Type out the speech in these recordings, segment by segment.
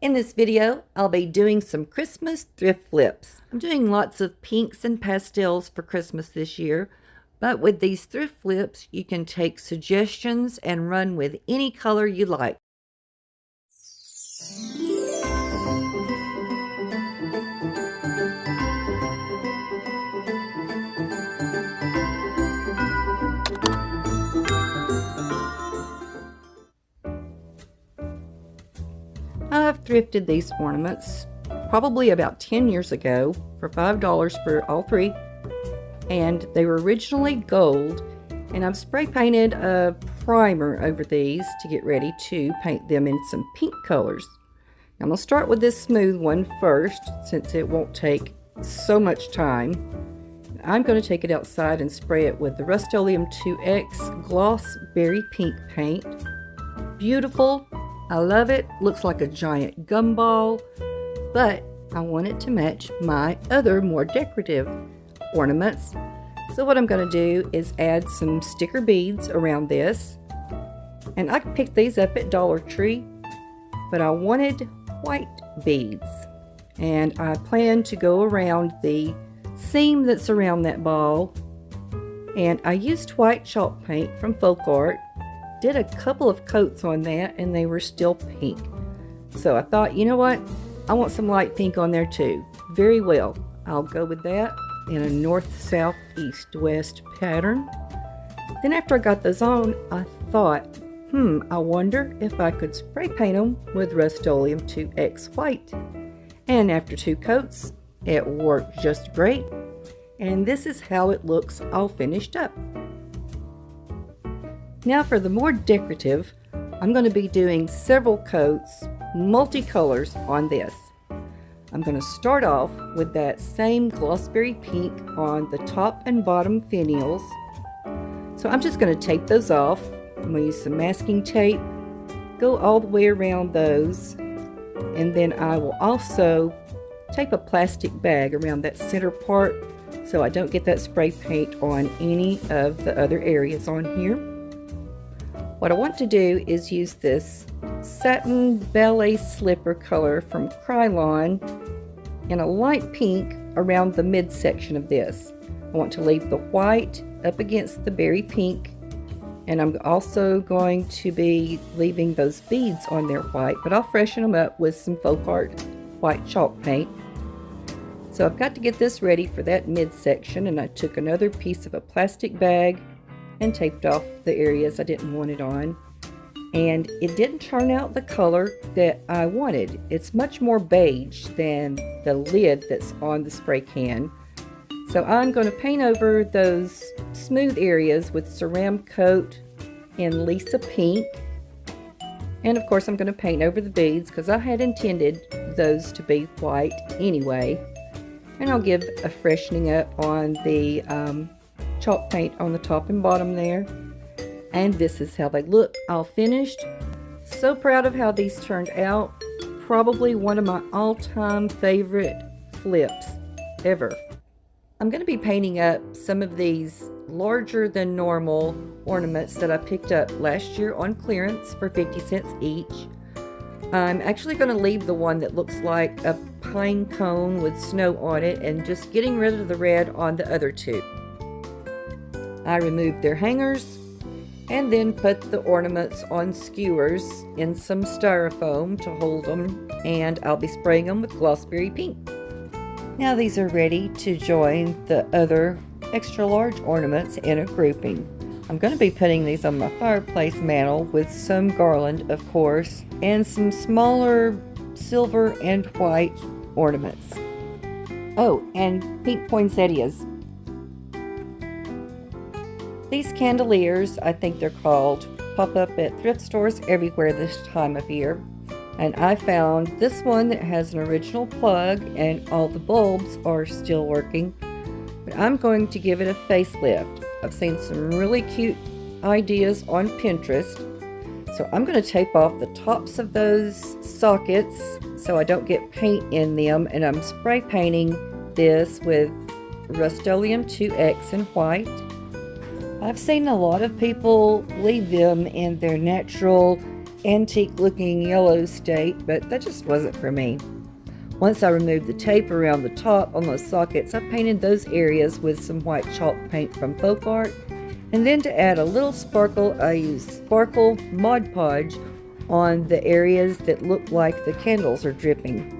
In this video, I'll be doing some Christmas thrift flips. I'm doing lots of pinks and pastels for Christmas this year, but with these thrift flips, you can take suggestions and run with any color you like. I've thrifted these ornaments probably about 10 years ago for $5 for all three, and they were originally gold, and I've spray painted a primer over these to get ready to paint them in some pink colors. I'm going to start with this smooth one first since it won't take so much time. I'm going to take it outside and spray it with the Rust-Oleum 2X Gloss Berry Pink paint. Beautiful. I love it. Looks like a giant gumball, but I want it to match my other more decorative ornaments. So what I'm going to do is add some sticker beads around this. And I picked these up at Dollar Tree, but I wanted white beads. And I plan to go around the seam that's around that ball. And I used white chalk paint from Folk Art. Did a couple of coats on that and they were still pink. So I thought, you know what? I want some light pink on there too. Very well. I'll go with that in a north, south, east, west pattern. Then after I got those on, I thought, I wonder if I could spray paint them with Rust-Oleum 2X white. And after 2 coats, it worked just great. And this is how it looks all finished up. Now for the more decorative, I'm going to be doing several coats, multicolors on this. I'm going to start off with that same glossberry pink on the top and bottom finials. So I'm just going to tape those off. I'm going to use some masking tape, go all the way around those, and then I will also tape a plastic bag around that center part so I don't get that spray paint on any of the other areas on here. What I want to do is use this satin ballet slipper color from Krylon in a light pink around the midsection of this. I want to leave the white up against the berry pink, and I'm also going to be leaving those beads on their white, but I'll freshen them up with some Folk Art white chalk paint. So I've got to get this ready for that midsection, and I took another piece of a plastic bag and taped off the areas I didn't want it on. And it didn't turn out the color that I wanted. It's much more beige than the lid that's on the spray can. So I'm going to paint over those smooth areas with Ceram Coat in Lisa Pink. And of course I'm going to paint over the beads because I had intended those to be white anyway. And I'll give a freshening up on the chalk paint on the top and bottom there. And this is how they look all finished. So proud of how these turned out. Probably one of my all-time favorite flips ever. I'm going to be painting up some of these larger than normal ornaments that I picked up last year on clearance for 50 cents each. I'm actually going to leave the one that looks like a pine cone with snow on it and just getting rid of the red on the other two. I removed their hangers and then put the ornaments on skewers in some styrofoam to hold them, and I'll be spraying them with Glossberry Pink. Now these are ready to join the other extra large ornaments in a grouping. I'm going to be putting these on my fireplace mantle with some garland, of course, and some smaller silver and white ornaments. Oh, and pink poinsettias. These chandeliers, I think they're called, pop up at thrift stores everywhere this time of year. And I found this one that has an original plug and all the bulbs are still working. But I'm going to give it a facelift. I've seen some really cute ideas on Pinterest. So I'm going to tape off the tops of those sockets so I don't get paint in them. And I'm spray painting this with Rust-Oleum 2X in white. I've seen a lot of people leave them in their natural antique looking yellow state, but that just wasn't for me. Once I removed the tape around the top on those sockets, I painted those areas with some white chalk paint from Folk Art. And then to add a little sparkle, I used Sparkle Mod Podge on the areas that look like the candles are dripping.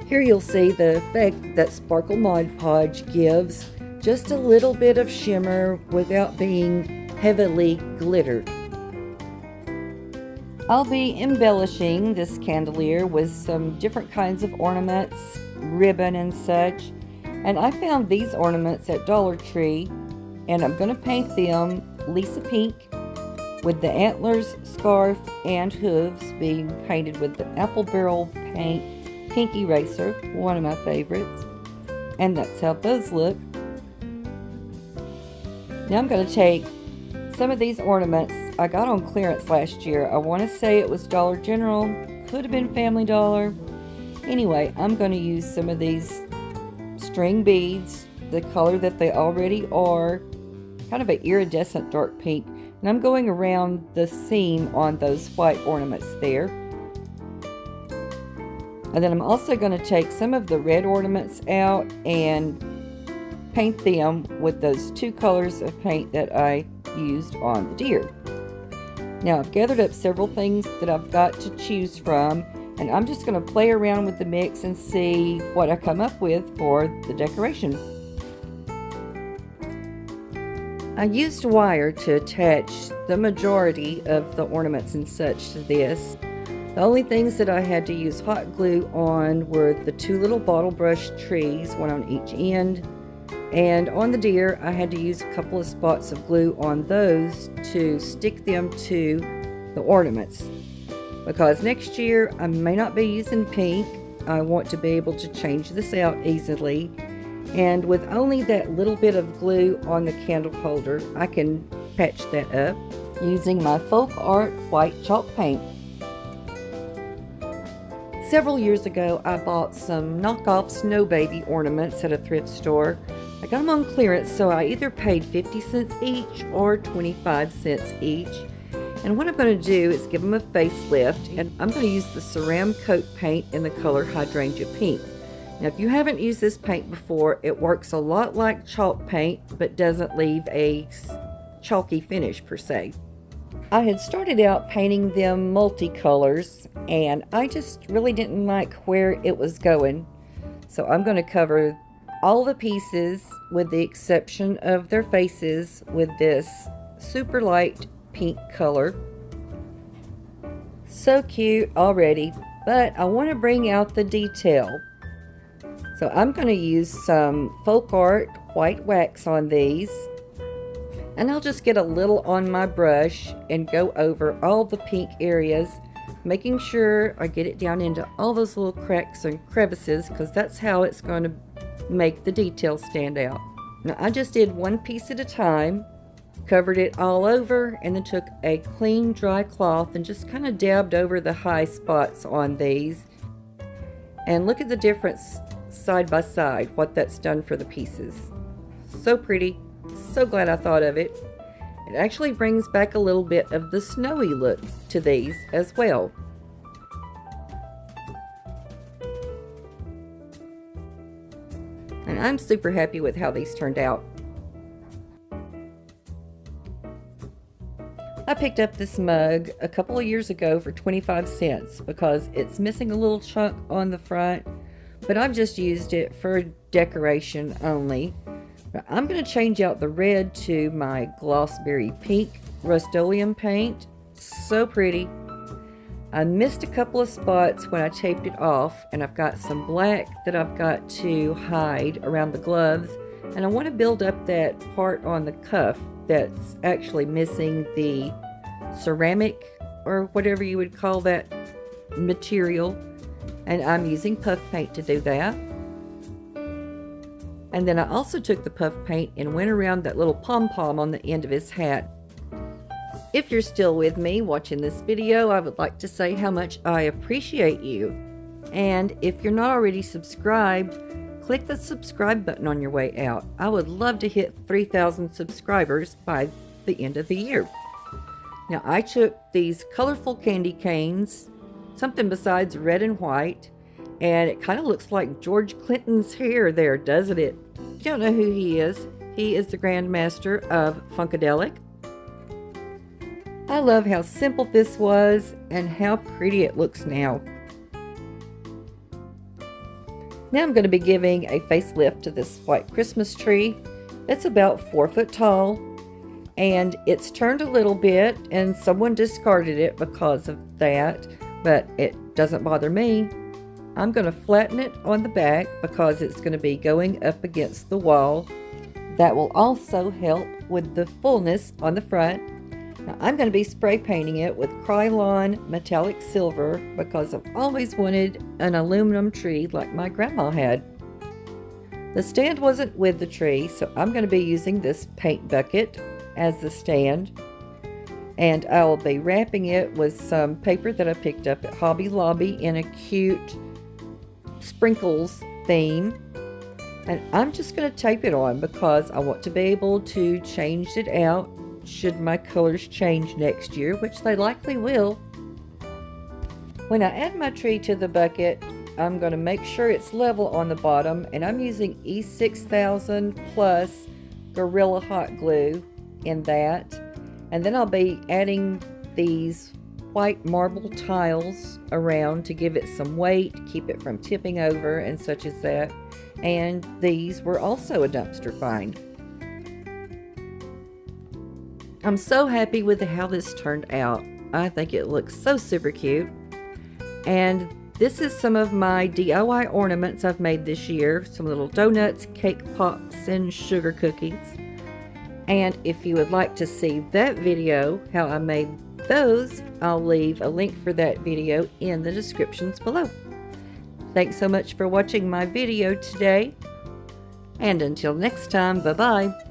Here you'll see the effect that Sparkle Mod Podge gives, just a little bit of shimmer without being heavily glittered. I'll be embellishing this chandelier with some different kinds of ornaments, ribbon and such. And I found these ornaments at Dollar Tree, and I'm going to paint them Lisa Pink, with the antlers, scarf, and hooves being painted with the apple barrel paint pink eraser, one of my favorites. And that's how those look. Now I'm going to take some of these ornaments I got on clearance last year. I want to say it was Dollar General, could have been Family Dollar. Anyway, I'm going to use some of these string beads, the color that they already are, kind of an iridescent dark pink, and I'm going around the seam on those white ornaments there. And then I'm also going to take some of the red ornaments out and paint them with those two colors of paint that I used on the deer. Now I've gathered up several things that I've got to choose from, and I'm just going to play around with the mix and see what I come up with for the decoration. I used wire to attach the majority of the ornaments and such to this. The only things that I had to use hot glue on were the two little bottle brush trees, one on each end. And on the deer, I had to use a couple of spots of glue on those to stick them to the ornaments. Because next year, I may not be using pink. I want to be able to change this out easily. And with only that little bit of glue on the candle holder, I can patch that up using my Folk Art white chalk paint. Several years ago, I bought some knockoff Snow Baby ornaments at a thrift store. I got them on clearance, so I either paid 50 cents each or 25 cents each. And what I'm going to do is give them a facelift, and I'm going to use the Ceram Coat paint in the color Hydrangea Pink. Now, if you haven't used this paint before, it works a lot like chalk paint, but doesn't leave a chalky finish per se. I had started out painting them multicolors, and I just really didn't like where it was going. So I'm going to cover all the pieces with the exception of their faces with this super light pink color. So cute already, but I want to bring out the detail. So I'm going to use some Folk Art white wax on these, and I'll just get a little on my brush and go over all the pink areas, making sure I get it down into all those little cracks and crevices, because that's how it's going to make the details stand out. Now I just did one piece at a time, covered it all over, and then took a clean dry cloth and just kind of dabbed over the high spots on these. And look at the difference side by side, what that's done for the pieces. So pretty, so glad I thought of it. It actually brings back a little bit of the snowy look to these as well. And I'm super happy with how these turned out. I picked up this mug a couple of years ago for 25 cents because it's missing a little chunk on the front, but I've just used it for decoration only. I'm going to change out the red to my Glossberry Pink Rust-Oleum paint. So pretty. I missed a couple of spots when I taped it off, and I've got some black that I've got to hide around the gloves, and I want to build up that part on the cuff that's actually missing the ceramic or whatever you would call that material, and I'm using puff paint to do that. And then I also took the puff paint and went around that little pom-pom on the end of his hat. If you're still with me watching this video, I would like to say how much I appreciate you. And if you're not already subscribed, click the subscribe button on your way out. I would love to hit 3,000 subscribers by the end of the year. Now I took these colorful candy canes, something besides red and white, and it kind of looks like George Clinton's hair there, doesn't it? If you don't know who he is the Grand Master of Funkadelic. I love how simple this was and how pretty it looks now. Now I'm going to be giving a facelift to this white Christmas tree. It's about 4 foot tall, and it's turned a little bit, and someone discarded it because of that, but it doesn't bother me. I'm going to flatten it on the back because it's going to be going up against the wall. That will also help with the fullness on the front. Now, I'm going to be spray painting it with Krylon metallic silver because I've always wanted an aluminum tree like my grandma had. The stand wasn't with the tree, so I'm going to be using this paint bucket as the stand. And I will be wrapping it with some paper that I picked up at Hobby Lobby in a cute sprinkles theme. And I'm just going to tape it on because I want to be able to change it out should my colors change next year, which they likely will. When I add my tree to the bucket, I'm going to make sure it's level on the bottom, and I'm using E6000 plus Gorilla Hot Glue in that. And then I'll be adding these white marble tiles around to give it some weight, keep it from tipping over and such as that. And these were also a dumpster find. I'm so happy with how this turned out. I think it looks so super cute. And this is some of my DIY ornaments I've made this year. Some little donuts, cake pops, and sugar cookies. And if you would like to see that video, how I made those, I'll leave a link for that video in the descriptions below. Thanks so much for watching my video today. And until next time, bye-bye.